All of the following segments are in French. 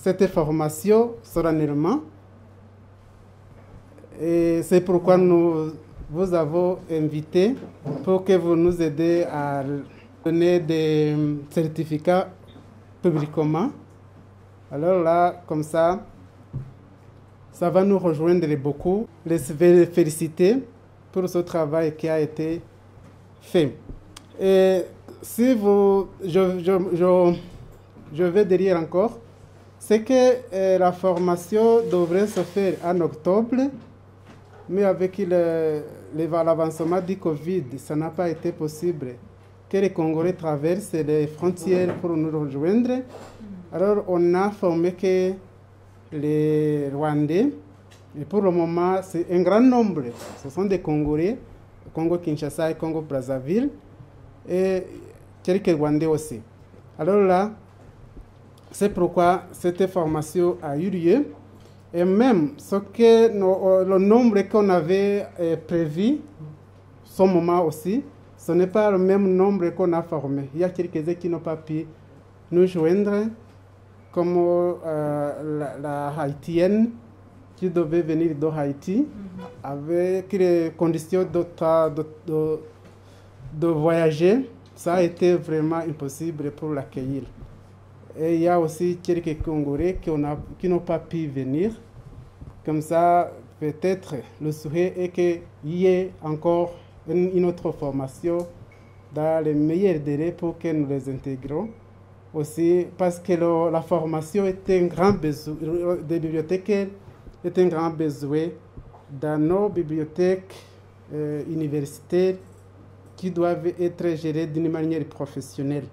cette formation solennellement. Et c'est pourquoi nous vous avons invité pour que vous nous aidiez à donner des certificats publiquement. Alors là, comme ça va nous rejoindre beaucoup. Les féliciter pour ce travail qui a été fait. Et si vous, je vais dire encore, c'est que la formation devrait se faire en octobre, mais avec l'avancement du Covid, ça n'a pas été possible que les Congolais traversent les frontières pour nous rejoindre. Alors on a formé que les Rwandais, et pour le moment c'est un grand nombre, ce sont des Congolais, Congo-Kinshasa et Congo-Brazzaville, et quelques Rwandais aussi. Alors là, c'est pourquoi cette formation a eu lieu, et même le nombre qu'on avait prévu, ce moment aussi, ce n'est pas le même nombre qu'on a formé. Il y a quelques-uns qui n'ont pas pu nous joindre, comme la haïtienne qui devait venir d'Haïti avec les conditions de voyager. Ça a été vraiment impossible pour l'accueillir. Et il y a aussi quelques Congolais qui n'ont pas pu venir. Comme ça, peut-être le souhait est qu'il y ait encore une autre formation dans les meilleurs délais pour que nous les intégrons. Aussi parce que la formation est un grand besoin, des bibliothécaires est un grand besoin dans nos bibliothèques universitaires qui doivent être gérées d'une manière professionnelle.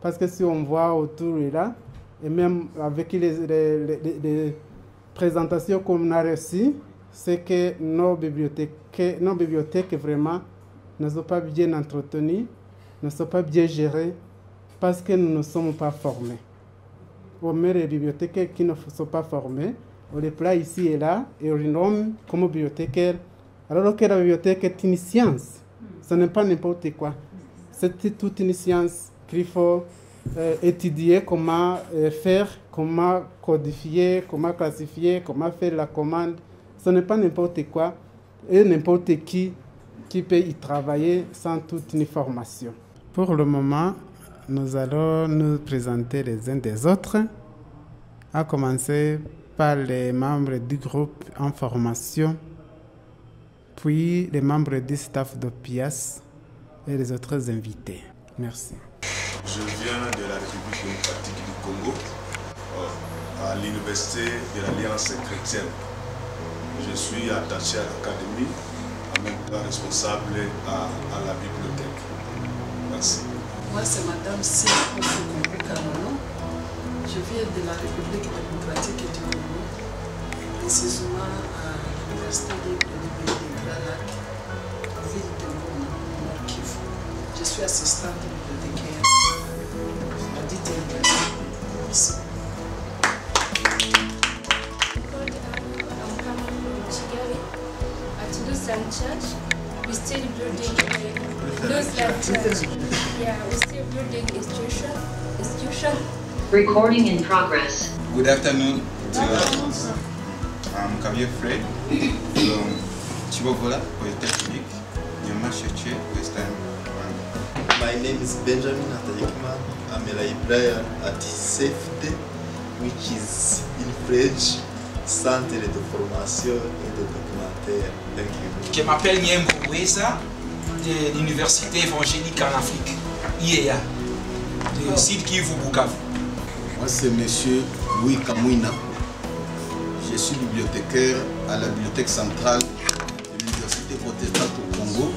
Parce que si on voit autour de là, et même avec les présentations qu'on a reçues, c'est que nos bibliothèques vraiment ne sont pas bien entretenues, ne sont pas bien gérées, parce que nous ne sommes pas formés. Au moins, les bibliothécaires qui ne sont pas formés, on les place ici et là, et on les nomme comme bibliothécaires, alors que la bibliothèque est une science. Ce n'est pas n'importe quoi. C'est toute une science qu'il faut étudier comment faire, comment codifier, comment classifier, comment faire la commande. Ce n'est pas n'importe quoi et n'importe qui peut y travailler sans toute une formation. Pour le moment, nous allons nous présenter les uns des autres, à commencer par les membres du groupe en formation, puis les membres du staff d'OPIAS et les autres invités. Merci. Je viens de la République démocratique du Congo, à l'Université de l'Alliance chrétienne. Je suis attaché à l'académie, en même temps responsable à la bibliothèque. Merci. Moi, c'est Madame C. Congo. Je viens de la République démocratique du Congo, précisément à l'Université de Granac, ville de Goma, Nord Kivu. Je suis assistante bibliothécaire à dite université. Merci. I'm coming from Kigali at Lutheran Church. We still building Lutheran Church. Yeah, we still building institution. Recording in progress. Good afternoon to you. I'm Javier Fred from Chibovola Polytechnic, Nyamasheke, Western Rwanda. My name is Benjamin Atayekman. I'm a librarian at CFD, which is in French, Centre de Formation et de Documentaire. Thank you. Je m'appelle Niembo Weza de l'Université évangélique en Afrique, IEA, de Sud Kivu, Bukavu. Moi, c'est M. Louis Kamouina. Je suis bibliothécaire à la bibliothèque centrale de l'Université protestante au Congo,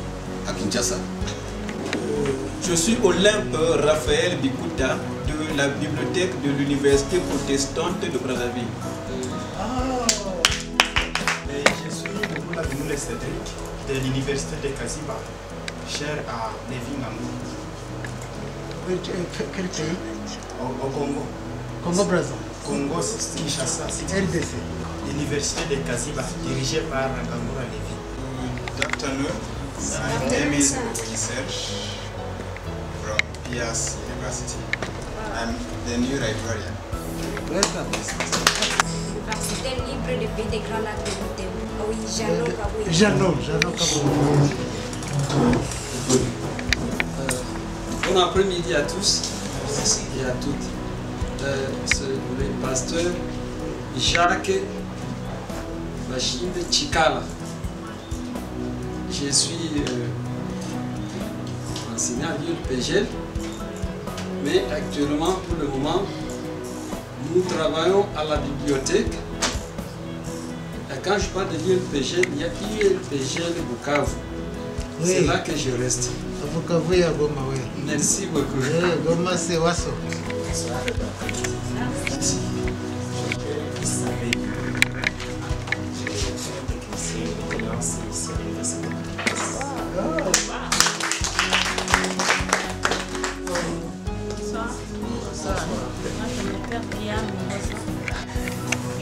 à Kinshasa. Je suis Olympe Raphaël Bikuta de la bibliothèque de l'Université protestante de Brazzaville. Et je suis Ndoula Binoule Cédric de l'Université de Kaziba, cher à Lévi Ngamou. Quel pays? Au Congo. Congo-Brazzaville. Congo, Kinshasa, RDC. L'Université de Kaziba, dirigée par Ngamura Lévi. Good afternoon. My name is Research from Pias University. I'm the new librarian. Université libre de pays des Grands Lacs de Butembo. Oui, Jeannot Kaboué. Jeannot Bon après-midi à tous et à toutes. C'est le pasteur Jacques Bachinde Chikala. Je suis enseignant à l'ULPGL, mais actuellement, pour le moment, nous travaillons à la bibliothèque. Et quand je parle de l'ULPGL, il y a l'ULPGL Bukavu. Oui. C'est là que je reste. Bukavu ya Goma, oui. Merci beaucoup. Goma, c'est Wasso.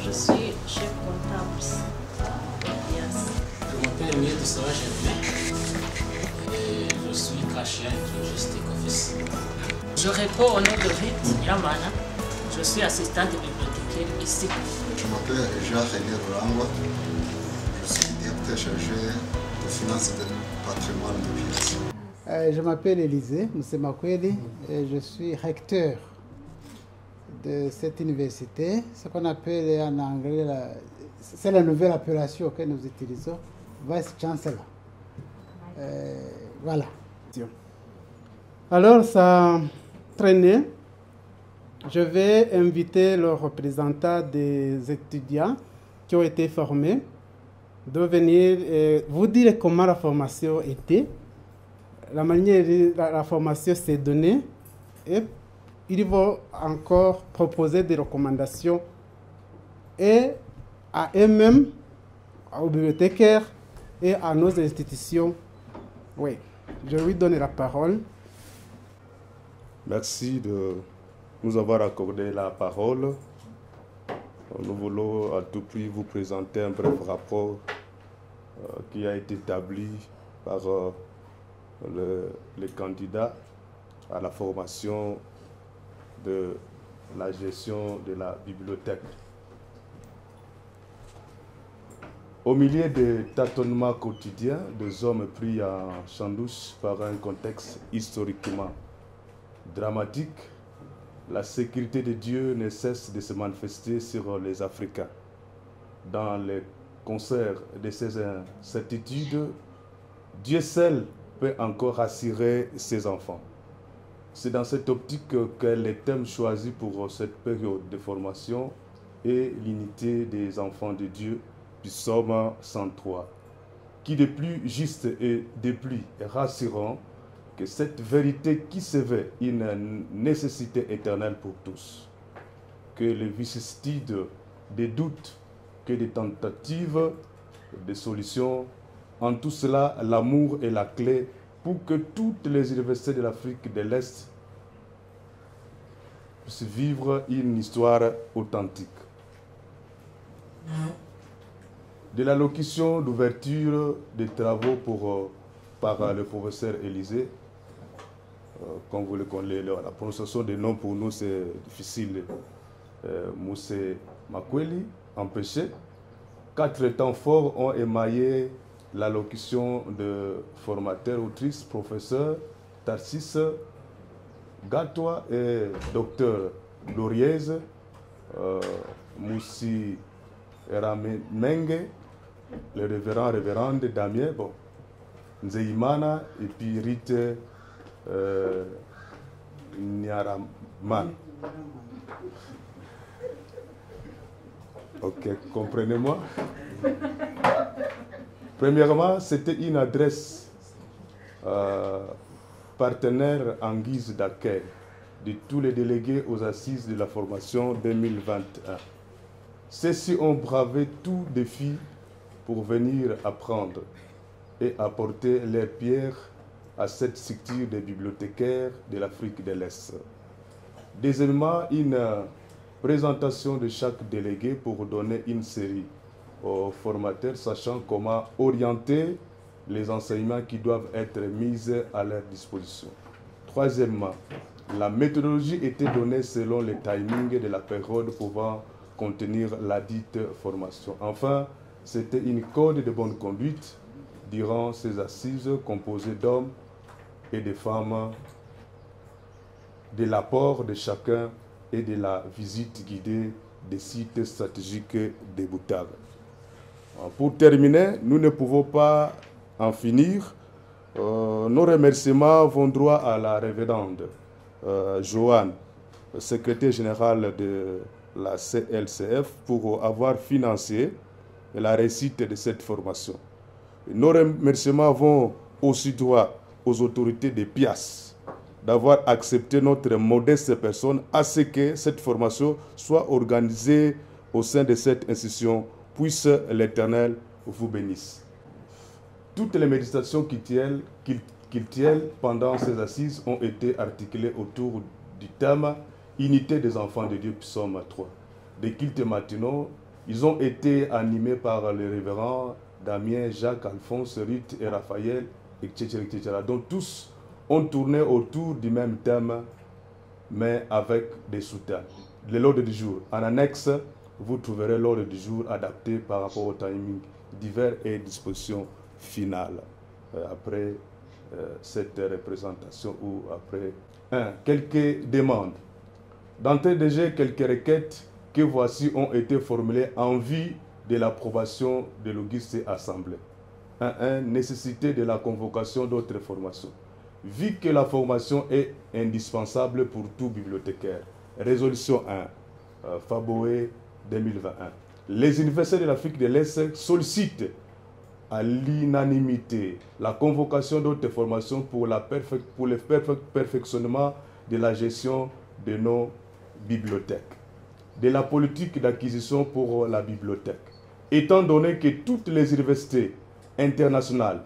Je suis chef comptable. Je m'appelle Emile Doussara Germain et je suis cashier logistique office. Je réponds au nom de Rite Yamana. Je suis assistante bibliothécaire ici. Je m'appelle Jean-René Rurangwa. Je suis directeur chargé de finances et de patrimoine de pièces. Je m'appelle Élisée Moussemakweli et je suis recteur de cette université, ce qu'on appelle en anglais, c'est la nouvelle appellation que nous utilisons, Vice Chancellor. Voilà. Alors, ça traîné. Je vais inviter le représentant des étudiants qui ont été formés de venir vous dire comment la formation était, la manière dont la formation s'est donnée, et ils vont encore proposer des recommandations et à eux-mêmes, aux bibliothécaires et à nos institutions. Oui, je lui donne la parole. Merci de nous avoir accordé la parole. Nous voulons à tout prix vous présenter un bref rapport qui a été établi par les candidats à la formation de la gestion de la bibliothèque. Au milieu des tâtonnements quotidiens des hommes pris en chandouche par un contexte historiquement dramatique, la sécurité de Dieu ne cesse de se manifester sur les Africains. Dans le concert de ces incertitudes, Dieu seul peut encore rassurer ses enfants. C'est dans cette optique que les thèmes choisis pour cette période de formation est l'unité des enfants de Dieu du psaume 103, qui de plus juste et de plus rassurant que cette vérité qui se veut une nécessité éternelle pour tous, que les vicissitudes, des doutes, que des tentatives de solutions, en tout cela, l'amour est la clé pour que toutes les universités de l'Afrique de l'Est puissent vivre une histoire authentique. De l'allocution d'ouverture des travaux par le professeur Élisée, comme vous le connaissez, la prononciation des noms pour nous c'est difficile, Moussé Makweli, empêché. 4 temps forts ont émaillé l'allocution de formateur, autrice, professeur, Tarsis, Gatois et docteur Loriez, Moussi Ramenge, le révérende Damien, bon, Nzeimana et puis Rite Nyaraman. Ok, comprenez-moi. Premièrement, c'était une adresse partenaire en guise d'accueil de tous les délégués aux assises de la formation 2021. Ceux-ci ont bravé tout défi pour venir apprendre et apporter leur pierre à cette structure des bibliothécaires de l'Afrique de l'Est. Deuxièmement, une présentation de chaque délégué pour donner une série aux formateurs sachant comment orienter les enseignements qui doivent être mis à leur disposition. Troisièmement, La méthodologie était donnée selon le timing de la période pouvant contenir la dite formation. Enfin, c'était une code de bonne conduite durant ces assises composées d'hommes et de femmes, de l'apport de chacun et de la visite guidée des sites stratégiques de Boutave. Pour terminer, nous ne pouvons pas en finir. Nos remerciements vont droit à la révérende Joanne, secrétaire générale de la CLCF, pour avoir financé la réussite de cette formation. Nos remerciements vont aussi droit aux autorités de PIAS d'avoir accepté notre modeste personne à ce que cette formation soit organisée au sein de cette institution. Puisse l'Éternel vous bénisse. Toutes les méditations qu'il tiennent pendant ces assises ont été articulées autour du thème « Unité des enfants de Dieu » psaume 3. Des cultes matinaux, ils ont été animés par les révérends Damien, Jacques, Alphonse, Ruth et Raphaël, etc., etc. Donc tous ont tourné autour du même thème, mais avec des sous-thèmes. L'ordre du jour. En annexe, vous trouverez l'ordre du jour adapté par rapport au timing divers et dispositions finales. Après cette représentation ou après quelques demandes. D'entrée de jeu, quelques requêtes que voici ont été formulées en vue de l'approbation de l'Auguste Assemblée. 1. Nécessité de la convocation d'autres formations. Vu que la formation est indispensable pour tout bibliothécaire. Résolution 1. Faboé 2021. Les universités de l'Afrique de l'Est sollicitent à l'unanimité la convocation d'autres formations pour le perfectionnement de la gestion de nos bibliothèques, de la politique d'acquisition pour la bibliothèque. Étant donné que toutes les universités internationales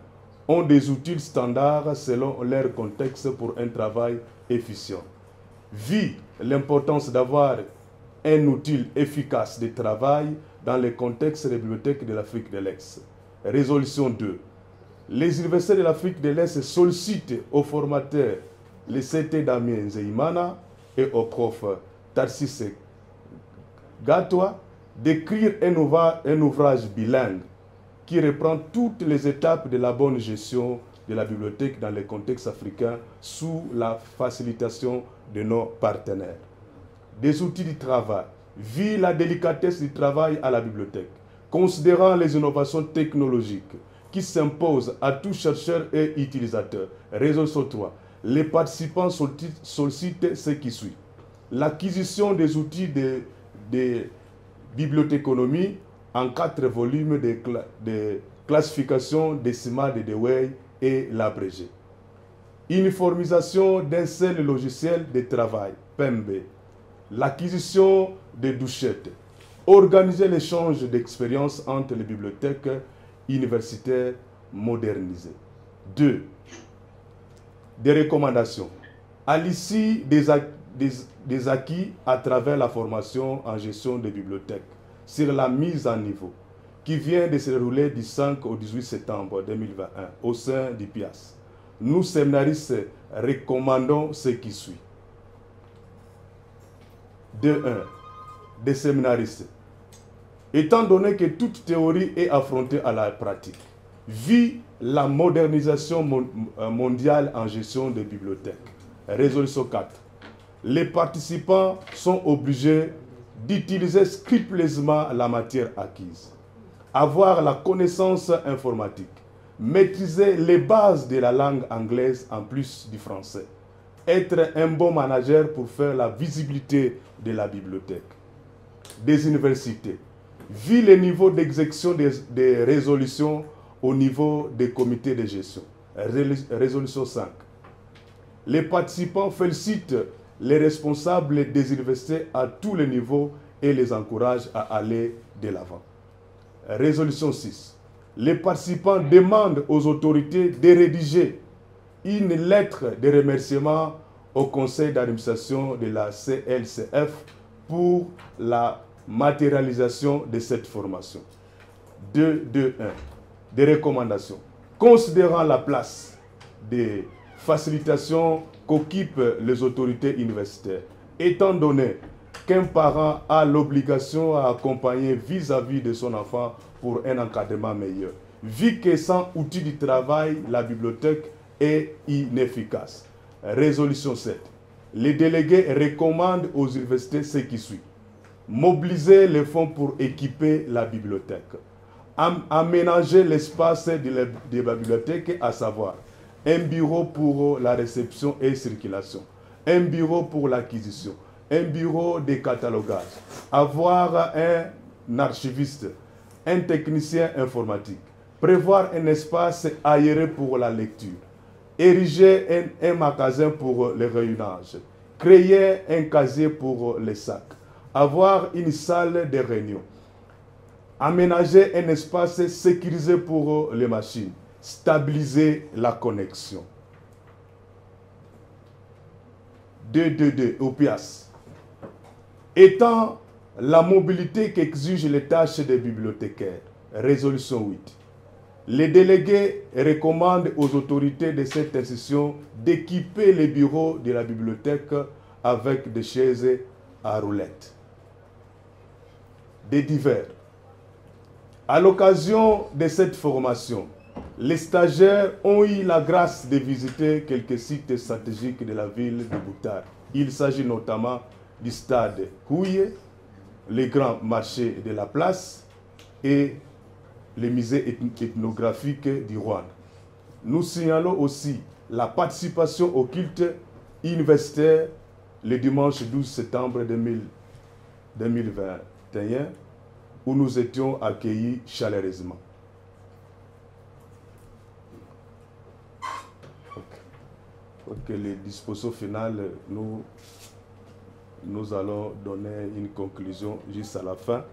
ont des outils standards selon leur contexte pour un travail efficient. Vu l'importance d'avoir un outil efficace de travail dans le contexte des bibliothèques de l'Afrique de l'Est. Résolution 2. Les universités de l'Afrique de l'Est sollicitent aux formateurs, les CT Damien Zeimana et au prof Tarsis Gatwa, d'écrire un ouvrage bilingue qui reprend toutes les étapes de la bonne gestion de la bibliothèque dans le contexte africain sous la facilitation de nos partenaires. Des outils de travail, vu la délicatesse du travail à la bibliothèque, considérant les innovations technologiques qui s'imposent à tout chercheur et utilisateur. Résolution 3. Les participants sollicitent ce qui suit. L'acquisition des outils de bibliothéconomie en 4 volumes de classification décimale de Dewey et l'abrégé. Uniformisation d'un seul logiciel de travail, PMB. L'acquisition de douchettes. Organiser l'échange d'expériences entre les bibliothèques universitaires modernisées. 2. Des recommandations. À l'issue des acquis à travers la formation en gestion des bibliothèques sur la mise en niveau qui vient de se dérouler du 5 au 18 septembre 2021 au sein du PIAS. Nous, séminaristes, recommandons ce qui suit. 2.1. Des séminaristes. Étant donné que toute théorie est affrontée à la pratique, vu la modernisation mondiale en gestion des bibliothèques. Résolution 4. Les participants sont obligés d'utiliser scrupuleusement la matière acquise, avoir la connaissance informatique, maîtriser les bases de la langue anglaise en plus du français, être un bon manager pour faire la visibilité de la bibliothèque. Des universités. Vu le niveau d'exécution des résolutions au niveau des comités de gestion. Résolution 5. Les participants félicitent les responsables des universités à tous les niveaux et les encouragent à aller de l'avant. Résolution 6. Les participants demandent aux autorités de rédiger une lettre de remerciement au conseil d'administration de la CLCF pour la matérialisation de cette formation. 2.2.1. Des recommandations. Considérant la place des facilitation qu'occupent les autorités universitaires, étant donné qu'un parent a l'obligation à accompagner vis-à-vis de son enfant pour un encadrement meilleur. Vu que sans outils du travail, la bibliothèque est inefficace. Résolution 7. Les délégués recommandent aux universités ce qui suit. Mobiliser les fonds pour équiper la bibliothèque. Aménager l'espace de la bibliothèque, à savoir un bureau pour la réception et circulation, un bureau pour l'acquisition, un bureau de catalogage, avoir un archiviste, un technicien informatique, prévoir un espace aéré pour la lecture, ériger un magasin pour les réunions, créer un casier pour les sacs, avoir une salle de réunion, aménager un espace sécurisé pour les machines, stabiliser la connexion. 2.2.2 OPIAS. Étant la mobilité qu'exigent les tâches des bibliothécaires. Résolution 8. Les délégués recommandent aux autorités de cette institution d'équiper les bureaux de la bibliothèque avec des chaises à roulettes. Des divers. À l'occasion de cette formation, les stagiaires ont eu la grâce de visiter quelques sites stratégiques de la ville de Boutar. Il s'agit notamment du stade Kouye, les grands marchés de la place et les musées ethnographiques du Rwanda. Nous signalons aussi la participation au culte universitaire le dimanche 12 septembre 2021, où nous étions accueillis chaleureusement. Ok, les dispositions finales, nous allons donner une conclusion juste à la fin,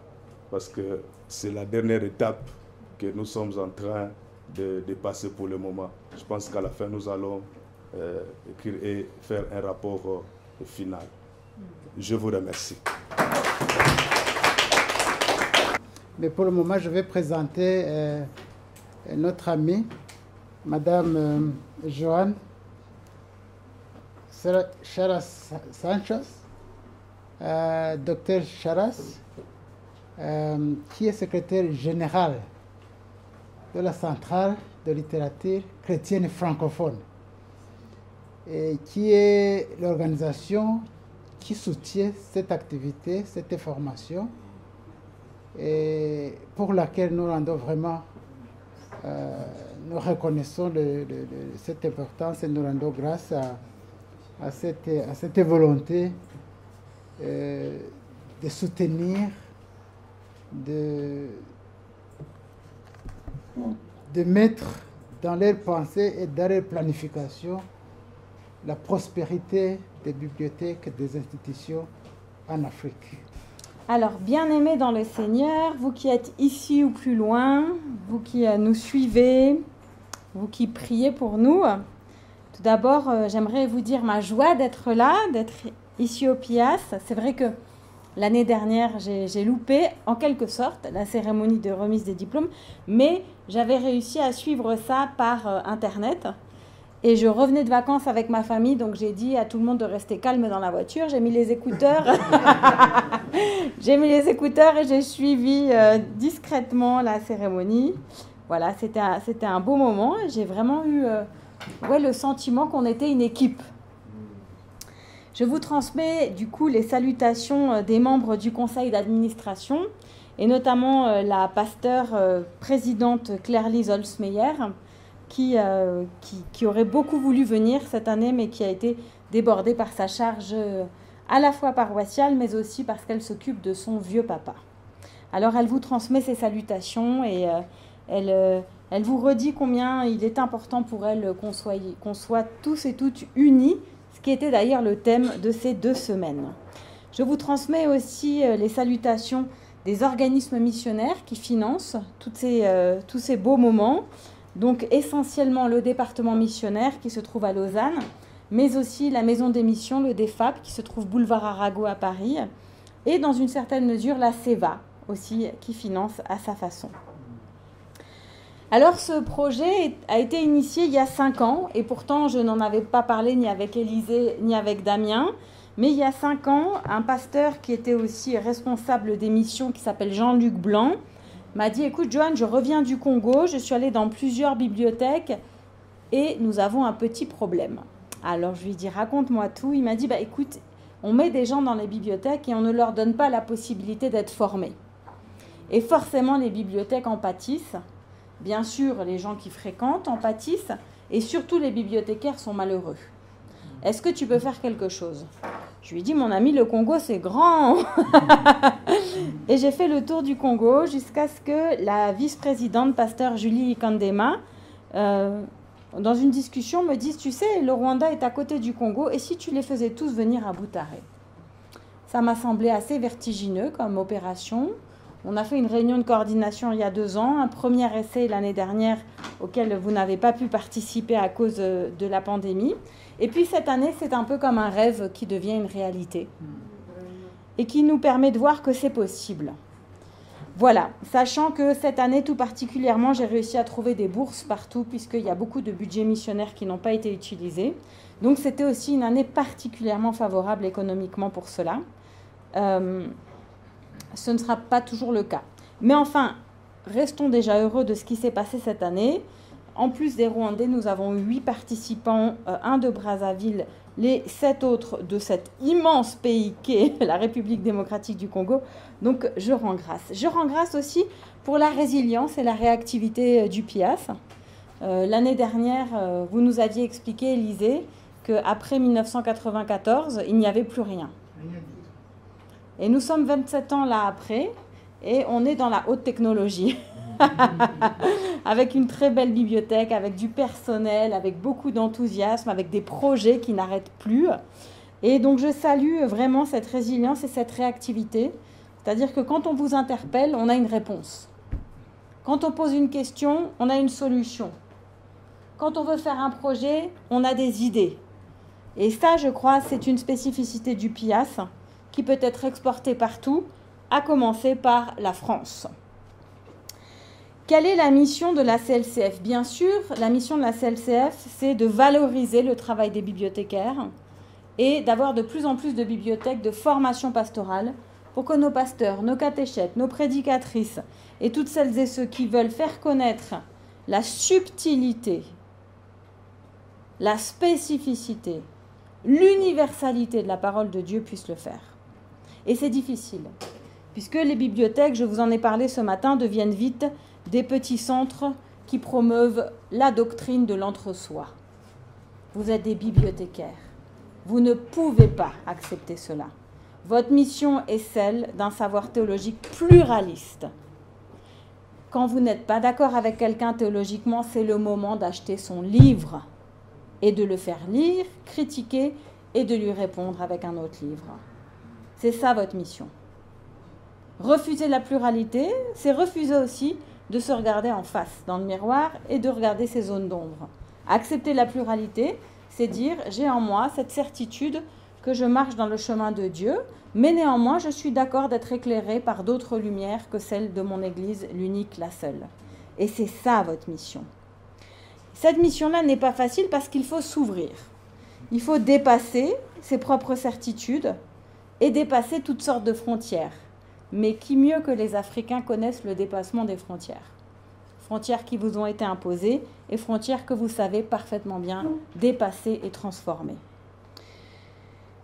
parce que c'est la dernière étape que nous sommes en train de passer pour le moment. Je pense qu'à la fin, nous allons écrire et faire un rapport final. Je vous remercie. Mais pour le moment, je vais présenter notre amie, Madame Joanne Charas Sanchez, Dr Charas, qui est secrétaire général de la Centrale de littérature chrétienne et francophone, et qui est l'organisation qui soutient cette activité, cette formation, et pour laquelle nous rendons vraiment, nous reconnaissons cette importance et nous rendons grâce à cette volonté de soutenir, de mettre dans leurs pensées et dans leur planification la prospérité des bibliothèques et des institutions en Afrique. Alors, bien-aimés dans le Seigneur, vous qui êtes ici ou plus loin, vous qui nous suivez, vous qui priez pour nous, tout d'abord, j'aimerais vous dire ma joie d'être là, d'être ici au PIAS. C'est vrai que l'année dernière, j'ai loupé, en quelque sorte, la cérémonie de remise des diplômes, mais j'avais réussi à suivre ça par Internet. Et je revenais de vacances avec ma famille, donc j'ai dit à tout le monde de rester calme dans la voiture. J'ai mis les écouteurs. J'ai mis les écouteurs et j'ai suivi discrètement la cérémonie. Voilà, c'était un beau moment. J'ai vraiment eu le sentiment qu'on était une équipe. Je vous transmets du coup les salutations des membres du conseil d'administration et notamment la pasteur présidente Claire-Lise Holzmeyer, qui aurait beaucoup voulu venir cette année, mais qui a été débordée par sa charge à la fois paroissiale, mais aussi parce qu'elle s'occupe de son vieux papa. Alors, elle vous transmet ses salutations et elle vous redit combien il est important pour elle qu'on soit tous et toutes unis, ce qui était d'ailleurs le thème de ces 2 semaines. Je vous transmets aussi les salutations des organismes missionnaires qui financent tous ces beaux moments. Donc essentiellement le département missionnaire qui se trouve à Lausanne, mais aussi la maison des missions, le DEFAP, qui se trouve boulevard Arago à Paris, et dans une certaine mesure la CEVA aussi, qui finance à sa façon. Alors ce projet a été initié il y a 5 ans et pourtant je n'en avais pas parlé ni avec Élisée ni avec Damien. Mais il y a 5 ans, un pasteur qui était aussi responsable des missions qui s'appelle Jean-Luc Blanc m'a dit « Écoute Joanne, je reviens du Congo, je suis allée dans plusieurs bibliothèques et nous avons un petit problème. » Alors je lui ai dit « Raconte-moi tout ». Il m'a dit « Écoute, on met des gens dans les bibliothèques et on ne leur donne pas la possibilité d'être formés. Et forcément les bibliothèques en pâtissent. Bien sûr, les gens qui fréquentent en pâtissent et surtout les bibliothécaires sont malheureux. Est-ce que tu peux faire quelque chose ?» Je lui ai dit, mon ami, le Congo, c'est grand. Et j'ai fait le tour du Congo jusqu'à ce que la vice-présidente, pasteur Julie Kandema, dans une discussion, me dise, tu sais, le Rwanda est à côté du Congo, et si tu les faisais tous venir à Butare? Ça m'a semblé assez vertigineux comme opération. On a fait une réunion de coordination il y a 2 ans, un premier essai l'année dernière auquel vous n'avez pas pu participer à cause de la pandémie. Et puis cette année, c'est un peu comme un rêve qui devient une réalité et qui nous permet de voir que c'est possible. Voilà, sachant que cette année tout particulièrement, j'ai réussi à trouver des bourses partout puisqu'il y a beaucoup de budgets missionnaires qui n'ont pas été utilisés. Donc c'était aussi une année particulièrement favorable économiquement pour cela. Ce ne sera pas toujours le cas. Mais enfin, restons déjà heureux de ce qui s'est passé cette année. En plus des Rwandais, nous avons eu 8 participants, 1 de Brazzaville, les 7 autres de cet immense pays qu'est la République démocratique du Congo. Donc je rends grâce. Je rends grâce aussi pour la résilience et la réactivité du PIAS. L'année dernière, vous nous aviez expliqué, Élisée, qu'après 1994, il n'y avait plus rien. Et nous sommes 27 ans là après, et on est dans la haute technologie. Avec une très belle bibliothèque, avec du personnel, avec beaucoup d'enthousiasme, avec des projets qui n'arrêtent plus. Et donc je salue vraiment cette résilience et cette réactivité. C'est-à-dire que quand on vous interpelle, on a une réponse. Quand on pose une question, on a une solution. Quand on veut faire un projet, on a des idées. Et ça, je crois, c'est une spécificité du PIAS qui peut être exportée partout, à commencer par la France. Quelle est la mission de la CLCF? Bien sûr, la mission de la CLCF, c'est de valoriser le travail des bibliothécaires et d'avoir de plus en plus de bibliothèques de formation pastorale pour que nos pasteurs, nos catéchètes, nos prédicatrices et toutes celles et ceux qui veulent faire connaître la subtilité, la spécificité, l'universalité de la parole de Dieu puissent le faire. Et c'est difficile, puisque les bibliothèques, je vous en ai parlé ce matin, deviennent vite des petits centres qui promeuvent la doctrine de l'entre-soi. Vous êtes des bibliothécaires. Vous ne pouvez pas accepter cela. Votre mission est celle d'un savoir théologique pluraliste. Quand vous n'êtes pas d'accord avec quelqu'un théologiquement, c'est le moment d'acheter son livre et de le faire lire, critiquer et de lui répondre avec un autre livre. C'est ça votre mission. Refuser la pluralité, c'est refuser aussi de se regarder en face dans le miroir et de regarder ses zones d'ombre. Accepter la pluralité, c'est dire j'ai en moi cette certitude que je marche dans le chemin de Dieu, mais néanmoins je suis d'accord d'être éclairé par d'autres lumières que celle de mon Église, l'unique, la seule. Et c'est ça votre mission. Cette mission-là n'est pas facile parce qu'il faut s'ouvrir. Il faut dépasser ses propres certitudes et dépasser toutes sortes de frontières. Mais qui mieux que les Africains connaissent le dépassement des frontières? Frontières qui vous ont été imposées et frontières que vous savez parfaitement bien dépasser et transformer.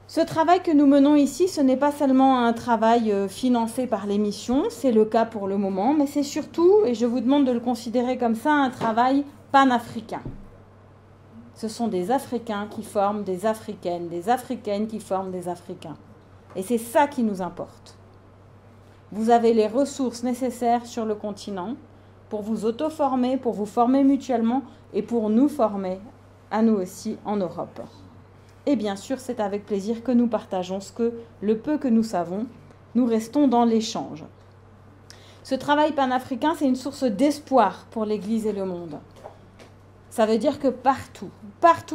Ce travail que nous menons ici, ce n'est pas seulement un travail financé par les missions, c'est le cas pour le moment, mais c'est surtout, et je vous demande de le considérer comme ça, un travail panafricain. Ce sont des Africains qui forment des Africaines qui forment des Africains. Et c'est ça qui nous importe. Vous avez les ressources nécessaires sur le continent pour vous auto-former, pour vous former mutuellement et pour nous former à nous aussi en Europe. Et bien sûr, c'est avec plaisir que nous partageons le peu que nous savons. Nous restons dans l'échange. Ce travail panafricain, c'est une source d'espoir pour l'Église et le monde. Ça veut dire que partout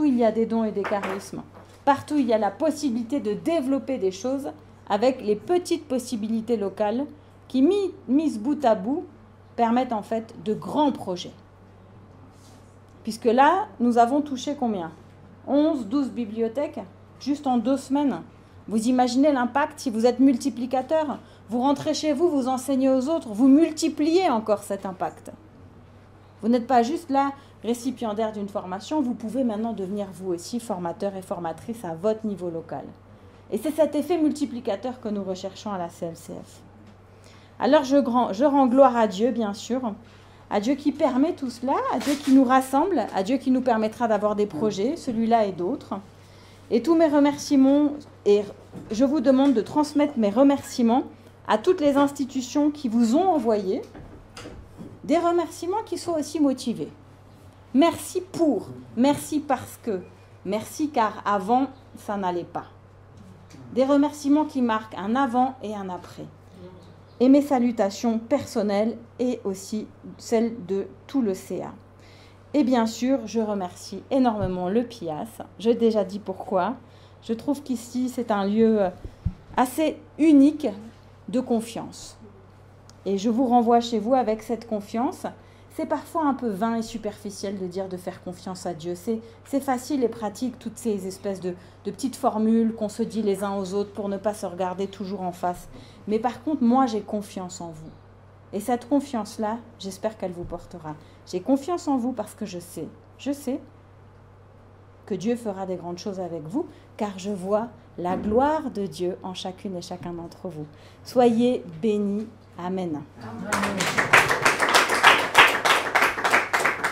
il y a des dons et des charismes. Partout il y a la possibilité de développer des choses avec les petites possibilités locales qui, mises bout à bout, permettent en fait de grands projets. Puisque là, nous avons touché combien? 11, 12 bibliothèques, juste en 2 semaines. Vous imaginez l'impact si vous êtes multiplicateur? Vous rentrez chez vous, vous enseignez aux autres, vous multipliez encore cet impact. Vous n'êtes pas juste là, récipiendaire d'une formation, vous pouvez maintenant devenir vous aussi formateur et formatrice à votre niveau local. Et c'est cet effet multiplicateur que nous recherchons à la CLCF. Alors je rends gloire à Dieu, bien sûr, à Dieu qui permet tout cela, à Dieu qui nous rassemble, à Dieu qui nous permettra d'avoir des projets, celui-là et d'autres. Et tous mes remerciements, et je vous demande de transmettre mes remerciements à toutes les institutions qui vous ont envoyé, des remerciements qui soient aussi motivés. Merci pour, merci parce que, merci car avant, ça n'allait pas. Des remerciements qui marquent un avant et un après. Et mes salutations personnelles et aussi celles de tout le CA. Et bien sûr, je remercie énormément le PIAS. J'ai déjà dit pourquoi. Je trouve qu'ici, c'est un lieu assez unique de confiance. Et je vous renvoie chez vous avec cette confiance. C'est parfois un peu vain et superficiel de dire de faire confiance à Dieu. C'est facile et pratique, toutes ces espèces de petites formules qu'on se dit les uns aux autres pour ne pas se regarder toujours en face. Mais par contre, moi, j'ai confiance en vous. Et cette confiance-là, j'espère qu'elle vous portera. J'ai confiance en vous parce que je sais que Dieu fera des grandes choses avec vous, car je vois la gloire de Dieu en chacune et chacun d'entre vous. Soyez bénis. Amen.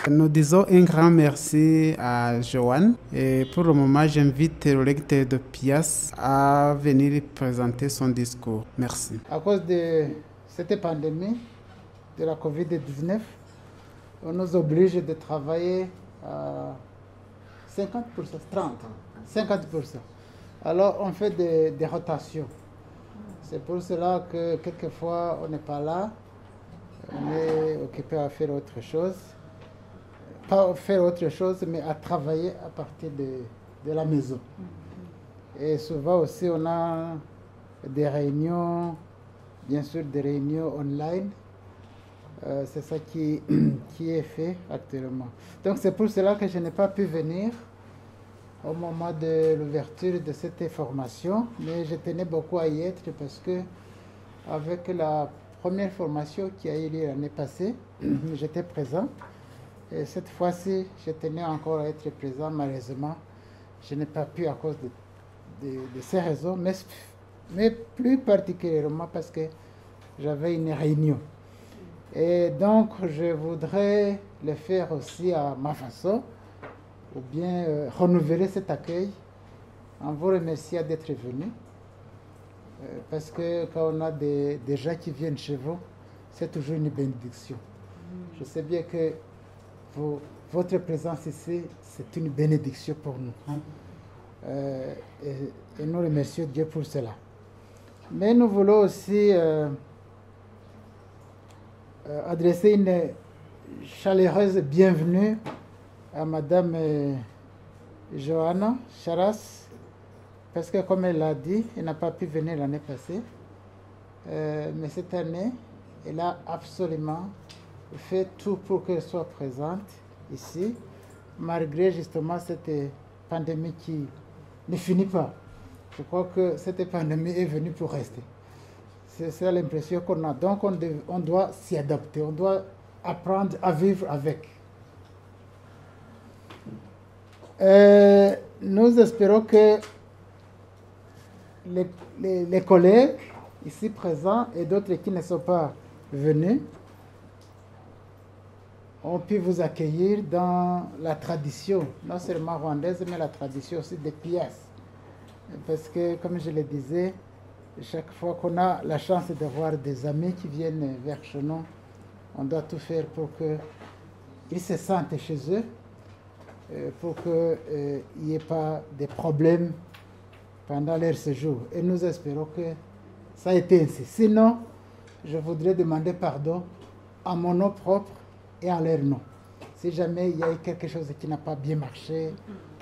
Nous disons un grand merci à Joanne. Et pour le moment, j'invite le lecteur de PIAS à venir présenter son discours. Merci. À cause de cette pandémie de la COVID-19, on nous oblige de travailler à 50%, 50%. Alors on fait des rotations. C'est pour cela que quelquefois on n'est pas là, on est occupé à faire autre chose. Pas faire autre chose, mais à travailler à partir de la maison. Et souvent aussi on a des réunions, bien sûr des réunions online. C'est ça qui est fait actuellement. Donc c'est pour cela que je n'ai pas pu venir au moment de l'ouverture de cette formation, mais je tenais beaucoup à y être parce que avec la première formation qui a eu lieu l'année passée, j'étais présent. Et cette fois-ci, je tenais encore à être présent. Malheureusement, je n'ai pas pu à cause de ces raisons, mais plus particulièrement parce que j'avais une réunion. Et donc, je voudrais le faire aussi à ma façon, ou bien renouveler cet accueil en vous remerciant d'être venus. Parce que quand on a des gens qui viennent chez vous, c'est toujours une bénédiction. Je sais bien que votre présence ici, c'est une bénédiction pour nous. Et nous remercions Dieu pour cela. Mais nous voulons aussi adresser une chaleureuse bienvenue à Madame Johanna Charas, parce que comme elle l'a dit, elle n'a pas pu venir l'année passée. Mais cette année, elle a absolument fait tout pour qu'elle soit présente ici, malgré justement cette pandémie qui ne finit pas. Je crois que cette pandémie est venue pour rester. C'est l'impression qu'on a. Donc on doit s'y adapter, on doit apprendre à vivre avec. Nous espérons que les collègues ici présents et d'autres qui ne sont pas venus ont pu vous accueillir dans la tradition, non seulement rwandaise, mais la tradition aussi des PIAS. Parce que, comme je le disais, chaque fois qu'on a la chance d'avoir des amis qui viennent vers chez nous, on doit tout faire pour qu'ils se sentent chez eux, pour qu'il n'y ait pas de problèmes pendant leur séjour. Et nous espérons que ça a été ainsi. Sinon, je voudrais demander pardon à mon nom propre et à leur nom. Si jamais il y a eu quelque chose qui n'a pas bien marché,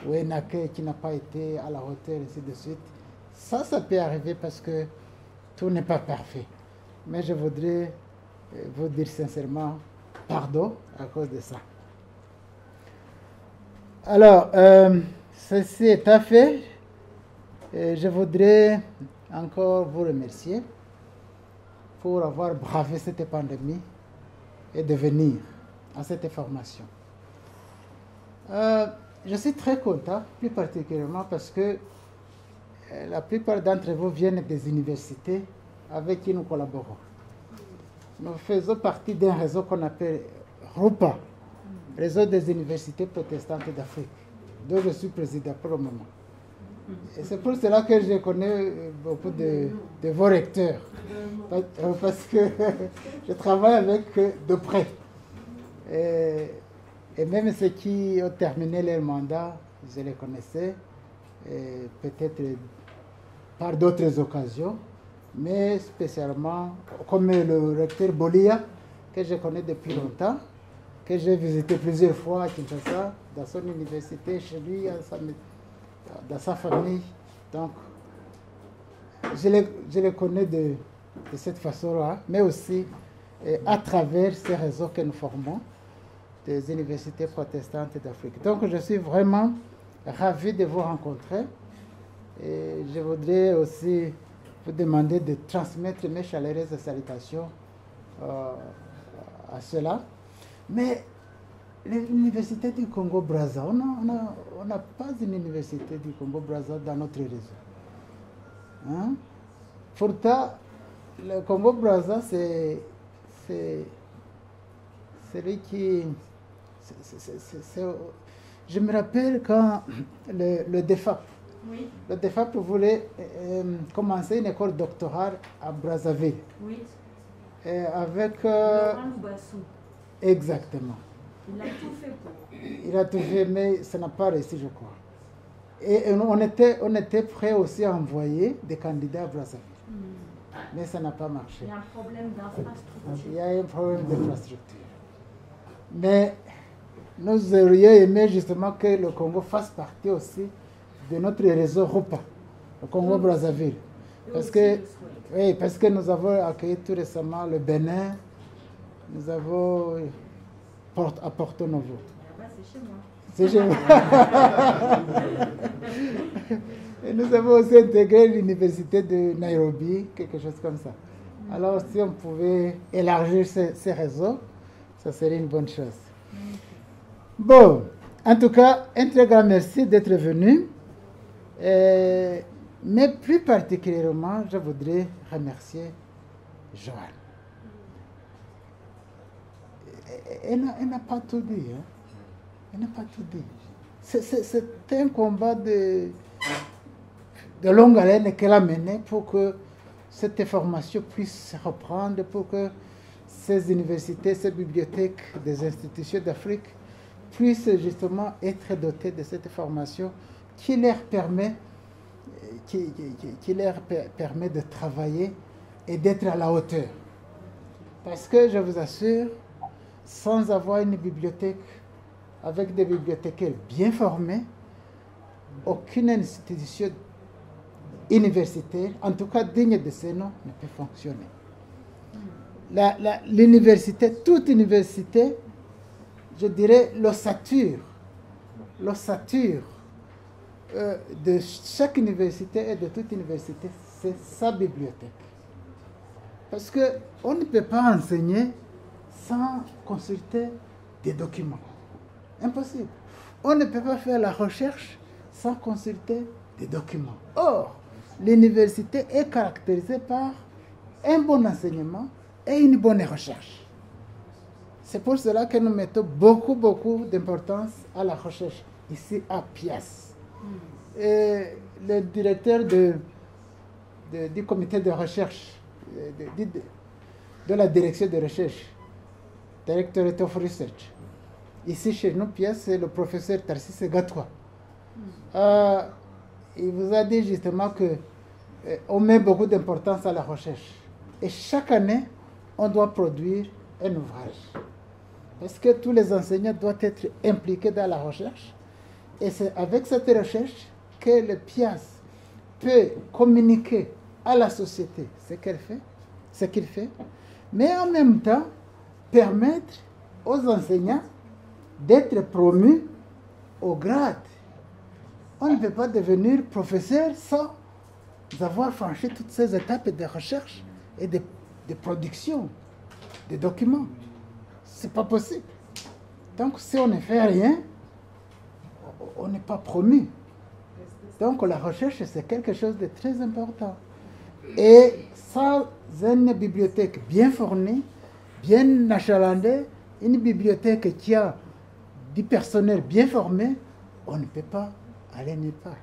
ou un accueil qui n'a pas été à la hauteur, ainsi de suite, ça peut arriver parce que tout n'est pas parfait. Mais je voudrais vous dire sincèrement pardon à cause de ça. Alors, ceci étant fait, je voudrais encore vous remercier pour avoir bravé cette pandémie et de venir à cette formation. Je suis très content, plus particulièrement parce que la plupart d'entre vous viennent des universités avec qui nous collaborons. Nous faisons partie d'un réseau qu'on appelle RUPA, Réseau des universités protestantes d'Afrique, dont je suis président pour le moment. Et c'est pour cela que je connais beaucoup de vos recteurs, parce que je travaille avec eux de près. Et même ceux qui ont terminé leur mandat, je les connaissais, peut-être par d'autres occasions, mais spécialement comme le recteur Bolia, que je connais depuis longtemps, que j'ai visité plusieurs fois à Kinshasa, dans son université, chez lui, dans sa famille. Donc, je les connais de cette façon-là, mais aussi à travers ces réseaux que nous formons des universités protestantes d'Afrique. Donc, je suis vraiment ravi de vous rencontrer. Et je voudrais aussi vous demander de transmettre mes chaleureuses salutations à cela. Mais l'université du Congo-Brazza, on n'a pas une université du Congo-Brazza dans notre réseau. Hein? Pourtant, le Congo-Brazza, c'est celui qui... je me rappelle quand le DEFAP, oui. Le DEFAP voulait commencer une école doctorale à Brazzaville. Oui. Avec... Exactement. Il a tout fait pour. Il a tout fait, mais ça n'a pas réussi, je crois. Et on était prêt aussi à envoyer des candidats à Brazzaville. Mais ça n'a pas marché. Il y a un problème d'infrastructure. Il y a un problème d'infrastructure. Mais nous aurions aimé justement que le Congo fasse partie aussi de notre réseau RUPA, le Congo-Brazzaville. Parce que nous avons accueilli tout récemment le Bénin, nous avons à Porto Novo. C'est chez moi. Et nous avons aussi intégré l'université de Nairobi, quelque chose comme ça. Alors, si on pouvait élargir ces réseaux, ça serait une bonne chose. Bon, en tout cas, un très grand merci d'être venu. Mais plus particulièrement, je voudrais remercier Joanne. Elle n'a pas tout dit. Hein? Elle n'a pas tout dit. C'est un combat de longue haleine qu'elle a mené pour que cette formation puisse reprendre, pour que ces universités, ces bibliothèques des institutions d'Afrique puissent justement être dotées de cette formation qui leur permet de travailler et d'être à la hauteur. Parce que je vous assure, sans avoir une bibliothèque avec des bibliothécaires bien formés, aucune institution universitaire, en tout cas digne de ce nom, ne peut fonctionner. L'université, toute université, je dirais l'ossature de chaque université et de toute université, c'est sa bibliothèque. Parce qu'on ne peut pas enseigner sans consulter des documents. Impossible. On ne peut pas faire la recherche sans consulter des documents. Or, l'université est caractérisée par un bon enseignement et une bonne recherche. C'est pour cela que nous mettons beaucoup d'importance à la recherche ici à Pias. Et le directeur du comité de recherche, de la direction de recherche, Directorate of Research, ici chez nous, Pias, c'est le professeur Tarsis Gatwa. Il vous a dit justement qu'on met beaucoup d'importance à la recherche. Et chaque année, on doit produire un ouvrage. Parce que tous les enseignants doivent être impliqués dans la recherche. Et c'est avec cette recherche que le Pias peut communiquer à la société ce qu'il fait, mais en même temps permettre aux enseignants d'être promus au grade. On ne peut pas devenir professeur sans avoir franchi toutes ces étapes de recherche et de production des documents. Ce n'est pas possible. Donc, si on ne fait rien, on n'est pas promu. Donc, la recherche, c'est quelque chose de très important. Et sans une bibliothèque bien fournie, bien achalandée, une bibliothèque qui a du personnel bien formé, on ne peut pas aller nulle part.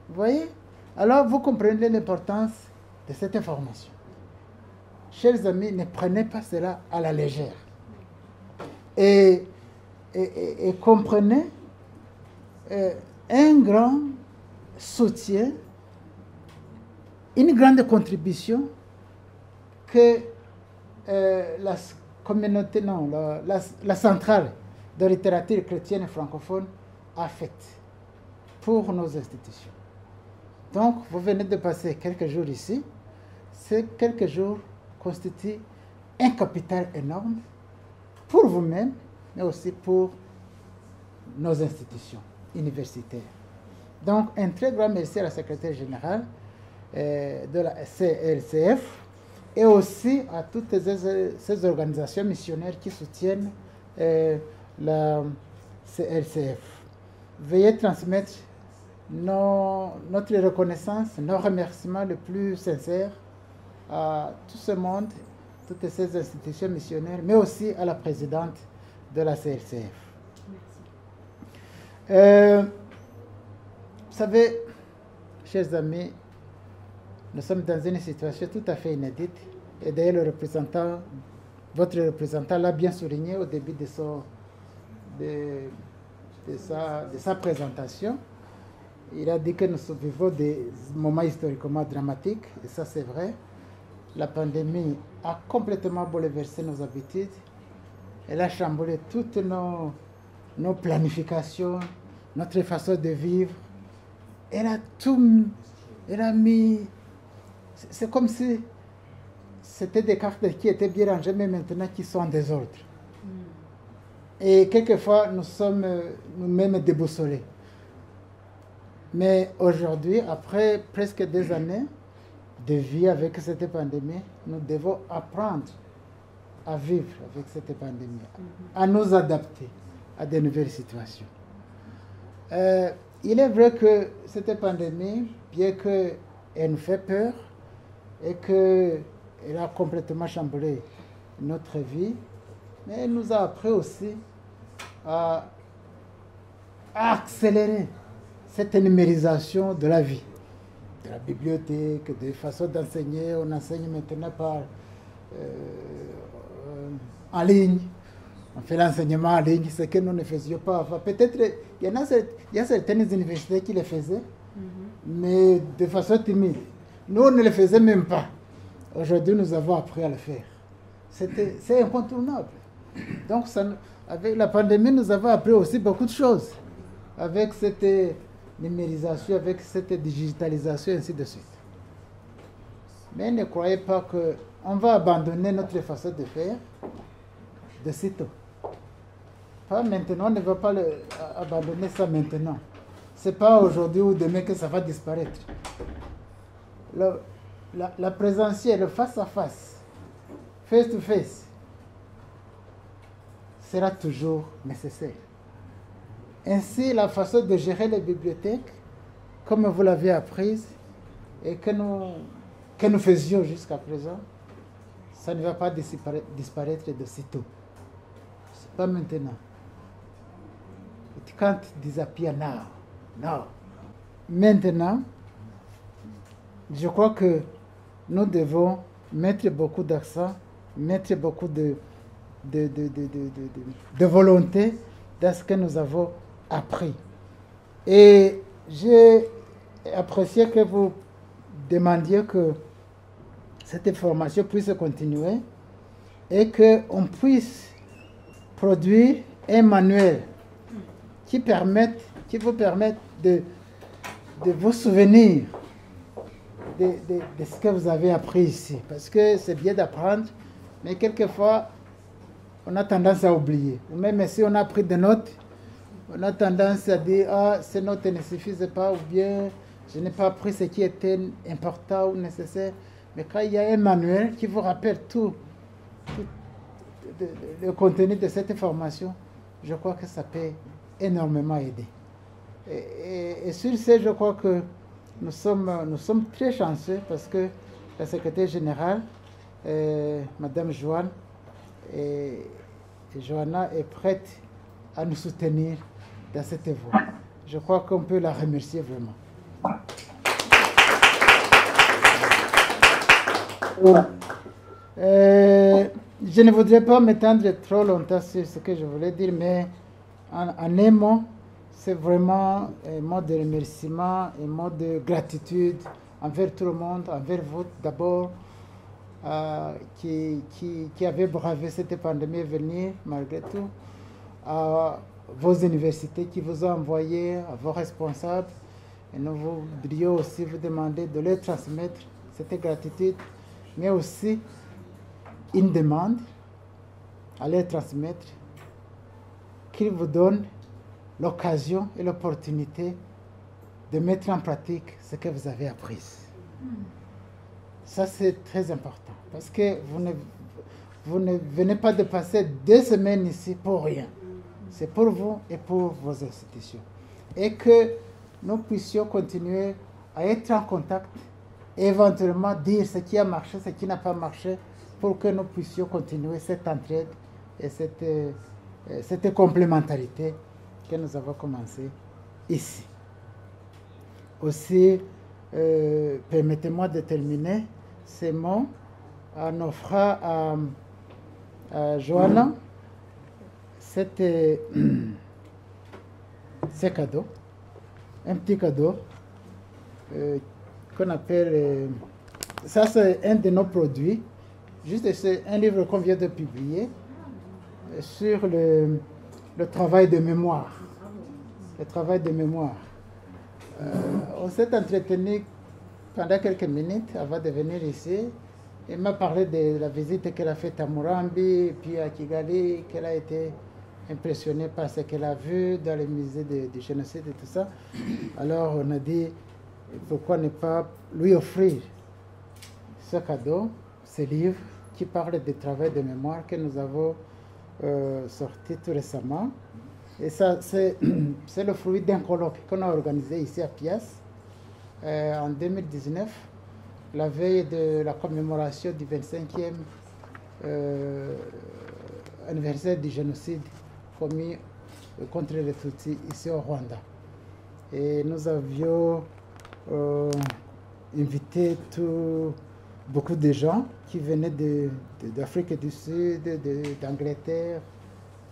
Vous voyez? Alors, vous comprenez l'importance de cette information. Chers amis, ne prenez pas cela à la légère. Et comprenez un grand soutien, une grande contribution que la communauté, non, la centrale de littérature chrétienne et francophone a faite pour nos institutions. Donc, vous venez de passer quelques jours ici. Ces quelques jours constituent un capital énorme pour vous-même, mais aussi pour nos institutions universitaires. Donc, un très grand merci à la secrétaire générale de la CLCF et aussi à toutes ces organisations missionnaires qui soutiennent la CLCF. Veuillez transmettre notre reconnaissance, nos remerciements les plus sincères à tout ce monde, toutes ces institutions missionnaires, mais aussi à la présidente de la CLCF. Vous savez, chers amis, nous sommes dans une situation tout à fait inédite. Et d'ailleurs, votre représentant l'a bien souligné au début de sa présentation. Il a dit que nous vivons des moments historiquement dramatiques, et ça c'est vrai. La pandémie a complètement bouleversé nos habitudes. Elle a chamboulé toutes nos planifications, notre façon de vivre. Elle a mis... C'est comme si c'était des cartes qui étaient bien rangées, mais maintenant qui sont en désordre. Et quelquefois, nous sommes nous-mêmes déboussolés. Mais aujourd'hui, après presque des années de vie avec cette pandémie, nous devons apprendre à vivre avec cette pandémie, à nous adapter à de nouvelles situations. Il est vrai que cette pandémie, bien qu'elle nous fait peur et qu'elle a complètement chamboulé notre vie, mais elle nous a appris aussi à accélérer cette numérisation de la vie, de la bibliothèque, des façons d'enseigner. On enseigne maintenant en ligne. On fait l'enseignement en ligne, ce que nous ne faisions pas avant. Peut-être il y a certaines universités qui le faisaient, mais de façon timide. Nous, on ne le faisait même pas. Aujourd'hui, nous avons appris à le faire. C'est incontournable. Donc, avec la pandémie, nous avons appris aussi beaucoup de choses. Avec cette numérisation, avec cette digitalisation, et ainsi de suite. Mais ne croyez pas qu'on va abandonner notre façon de faire de sitôt. Pas maintenant, on ne va pas abandonner ça maintenant. Ce n'est pas aujourd'hui ou demain que ça va disparaître. La présentielle, le face-à-face, face-to-face, sera toujours nécessaire. Ainsi, la façon de gérer les bibliothèques, comme vous l'avez apprise, et que nous faisions jusqu'à présent, ça ne va pas disparaître de sitôt. Ce n'est pas maintenant. It can't disappear now. No. Maintenant, je crois que nous devons mettre beaucoup d'accent, mettre beaucoup de volonté dans ce que nous avons appris. Et j'ai apprécié que vous demandiez que cette formation puisse continuer et qu'on puisse produire un manuel qui vous permette de vous souvenir de ce que vous avez appris ici. Parce que c'est bien d'apprendre, mais quelquefois, on a tendance à oublier. Ou même si on a pris des notes, on a tendance à dire « Ah, ces notes ne suffisent pas » ou bien « Je n'ai pas appris ce qui était important ou nécessaire ». Mais quand il y a un manuel qui vous rappelle tout le contenu de cette formation, je crois que ça peut énormément aider. Et sur ce, je crois que nous sommes très chanceux parce que la secrétaire générale, Madame Joanne, et Johanna est prête à nous soutenir dans cette voie. Je crois qu'on peut la remercier vraiment. Je ne voudrais pas m'étendre trop longtemps sur ce que je voulais dire, mais en un mot, c'est vraiment un mot de remerciement, un mot de gratitude envers tout le monde, envers vous d'abord, qui avez bravé cette pandémie venir malgré tout, à vos universités qui vous ont envoyé, à vos responsables. Et nous voudrions aussi vous demander de leur transmettre cette gratitude, mais aussi une demande à leur transmettre qu'ils vous donnent l'occasion et l'opportunité de mettre en pratique ce que vous avez appris. Ça, c'est très important, parce que vous ne venez pas de passer 2 semaines ici pour rien. C'est pour vous et pour vos institutions. Et que nous puissions continuer à être en contact et éventuellement dire ce qui a marché, ce qui n'a pas marché, pour que nous puissions continuer cette entraide et cette complémentarité que nous avons commencé ici. Aussi, permettez-moi de terminer ces mots en offrant à Johanna ce cadeau, un petit cadeau qu'on appelle, ça c'est un de nos produits, juste c'est un livre qu'on vient de publier sur le travail de mémoire. Le travail de mémoire. On s'est entretenu pendant quelques minutes avant de venir ici. Il m'a parlé de la visite qu'elle a faite à Murambi, puis à Kigali, qu'elle a été impressionnée par ce qu'elle a vu dans les musées du génocide et tout ça. Alors on a dit, pourquoi ne pas lui offrir ce cadeau, ce livre qui parle du travail de mémoire que nous avons sorti tout récemment. Et ça, c'est le fruit d'un colloque qu'on a organisé ici à Pias en 2019, la veille de la commémoration du 25e anniversaire du génocide commis contre les Tutsis ici au Rwanda. Et nous avions invité beaucoup de gens qui venaient d'Afrique du Sud, d'Angleterre,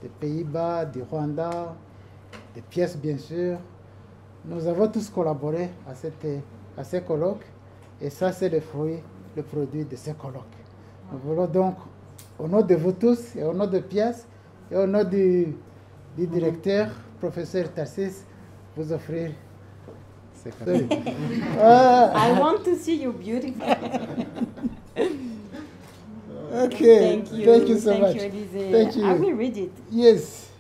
des Pays-Bas, du Rwanda, des pièces bien sûr. Nous avons tous collaboré à ce colloque et ça c'est le produit de ce colloque. Nous voulons donc, au nom de vous tous et au nom de pièces et au nom du directeur, professeur Tarsis, vous offrir ce cadeau. I want to see you beautiful. Okay. Thank you. Thank you so much. You, Élisée. Thank you. I will read it. Yes.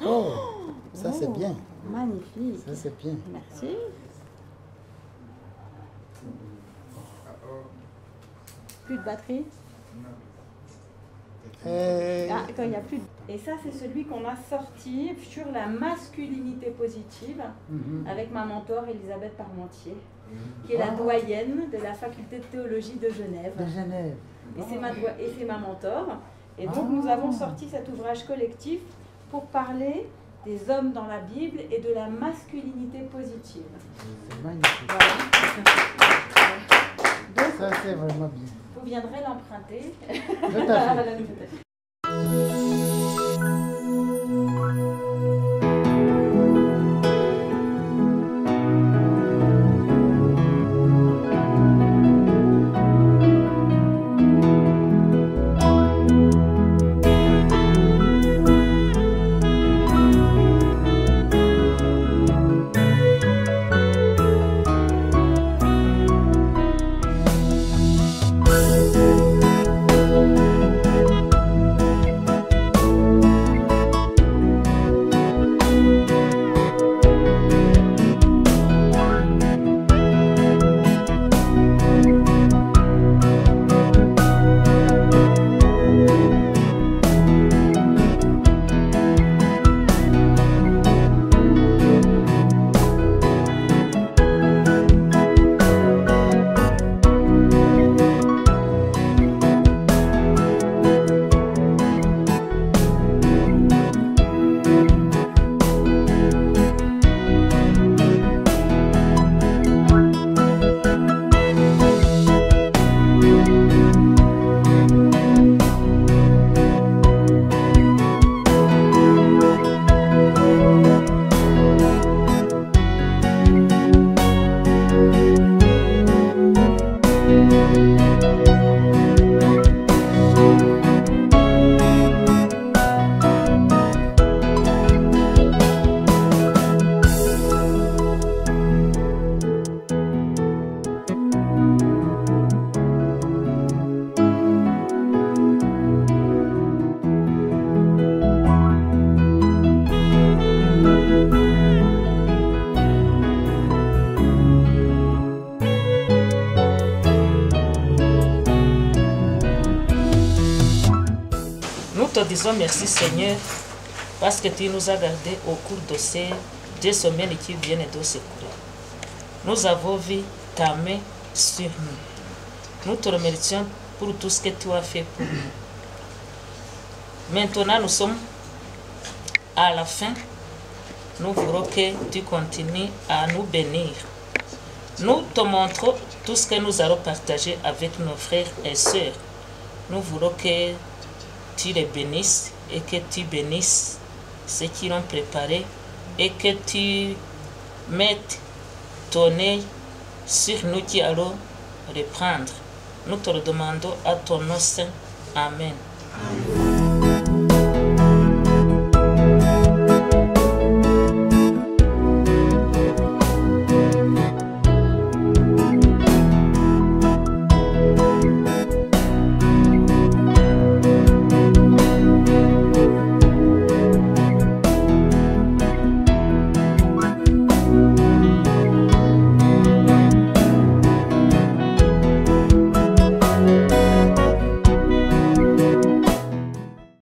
Oh, ça c'est bien. Magnifique. Ça c'est bien. Merci. Plus de batterie? Ah, quand il n'y a plus de... Et ça, c'est celui qu'on a sorti sur la masculinité positive avec ma mentor Elisabeth Parmentier, qui est la doyenne de la faculté de théologie de Genève. De Genève. Et c'est ma mentor. Et donc, nous avons sorti cet ouvrage collectif pour parler des hommes dans la Bible et de la masculinité positive. C'est magnifique. Donc, ça, c'est vraiment bien. vous viendrez l'emprunter. Tout à fait. Disons merci Seigneur parce que tu nous as gardés au cours de ces 2 semaines qui viennent de s'écouler. Nous avons vu ta main sur nous. Nous te remercions pour tout ce que tu as fait pour nous. Maintenant, nous sommes à la fin. Nous voulons que tu continues à nous bénir. Nous te montrons tout ce que nous allons partager avec nos frères et sœurs. Nous voulons que tu les bénisses et que tu bénisses ceux qui l'ont préparé et que tu mettes ton œil sur nous qui allons reprendre. Nous te le demandons à ton nom saint. Amen. Amen.